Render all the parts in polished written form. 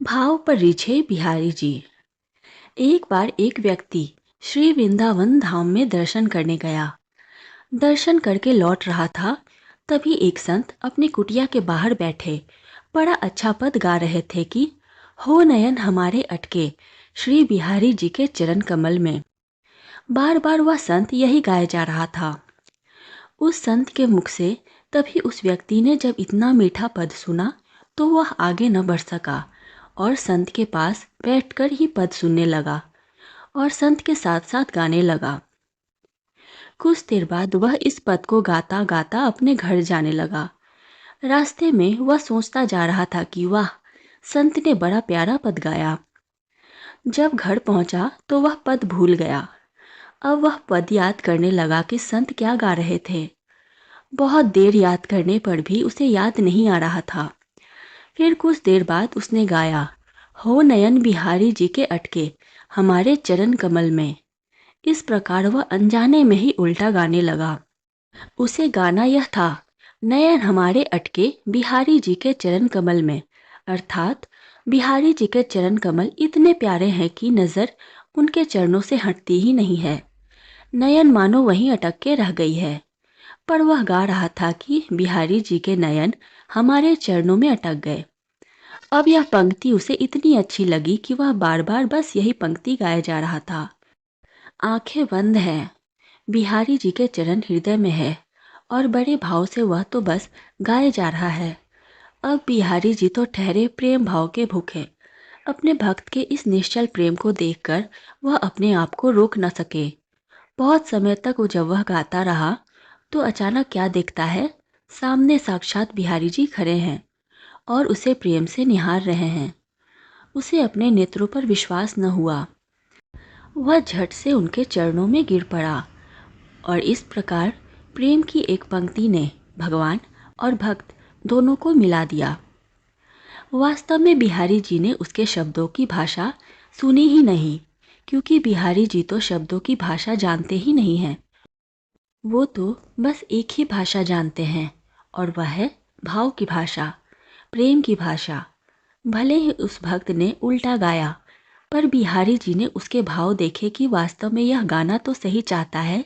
भाव पर रिझे बिहारी जी। एक बार एक व्यक्ति श्री वृंदावन धाम में दर्शन करने गया। दर्शन करके लौट रहा था, तभी एक संत अपनी कुटिया के बाहर बैठे बड़ा अच्छा पद गा रहे थे कि हो नयन हमारे अटके श्री बिहारी जी के चरण कमल में। बार बार वह संत यही गाया जा रहा था। उस संत के मुख से तभी उस व्यक्ति ने जब इतना मीठा पद सुना तो वह आगे न बढ़ सका और संत के पास बैठकर ही पद सुनने लगा और संत के साथ साथ गाने लगा। कुछ देर बाद वह इस पद को गाता गाता अपने घर जाने लगा। रास्ते में वह सोचता जा रहा था कि वाह, संत ने बड़ा प्यारा पद गाया। जब घर पहुंचा तो वह पद भूल गया। अब वह पद याद करने लगा कि संत क्या गा रहे थे। बहुत देर याद करने पर भी उसे याद नहीं आ रहा था। फिर कुछ देर बाद उसने गाया, हो नयन बिहारी जी के अटके हमारे चरण कमल में। इस प्रकार वह अनजाने में ही उल्टा गाने लगा। उसे गाना यह था, नयन हमारे अटके बिहारी जी के चरण कमल में, अर्थात बिहारी जी के चरण कमल इतने प्यारे हैं कि नज़र उनके चरणों से हटती ही नहीं है। नयन मानो वहीं अटक के रह गई है। पर वह गा रहा था कि बिहारी जी के नयन हमारे चरणों में अटक गए। अब यह पंक्ति उसे इतनी अच्छी लगी कि वह बार बार बस यही पंक्ति गाया जा रहा था। आंखें बंद हैं, बिहारी जी के चरण हृदय में है, और बड़े भाव से वह तो बस गाए जा रहा है। अब बिहारी जी तो ठहरे प्रेम भाव के भूखे। अपने भक्त के इस निश्चल प्रेम को देखकर वह अपने आप को रोक न सके। बहुत समय तक वो जब वह गाता रहा तो अचानक क्या देखता है, सामने साक्षात बिहारी जी खड़े हैं और उसे प्रेम से निहार रहे हैं। उसे अपने नेत्रों पर विश्वास न हुआ। वह झट से उनके चरणों में गिर पड़ा और इस प्रकार प्रेम की एक पंक्ति ने भगवान और भक्त दोनों को मिला दिया। वास्तव में बिहारी जी ने उसके शब्दों की भाषा सुनी ही नहीं, क्योंकि बिहारी जी तो शब्दों की भाषा जानते ही नहीं हैं। वो तो बस एक ही भाषा जानते हैं और वह है भाव की भाषा, प्रेम की भाषा। भले ही उस भक्त ने उल्टा गाया, पर बिहारी जी ने उसके भाव देखे कि वास्तव में यह गाना तो सही चाहता है,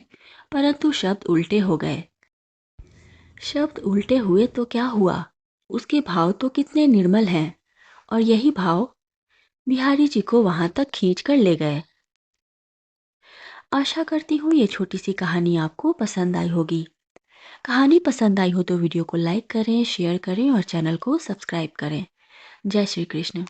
परंतु शब्द उल्टे हो गए। शब्द उल्टे हुए तो क्या हुआ, उसके भाव तो कितने निर्मल हैं, और यही भाव बिहारी जी को वहां तक खींच कर ले गए। आशा करती हूँ ये छोटी सी कहानी आपको पसंद आई होगी। कहानी पसंद आई हो तो वीडियो को लाइक करें, शेयर करें और चैनल को सब्सक्राइब करें। जय श्री कृष्ण।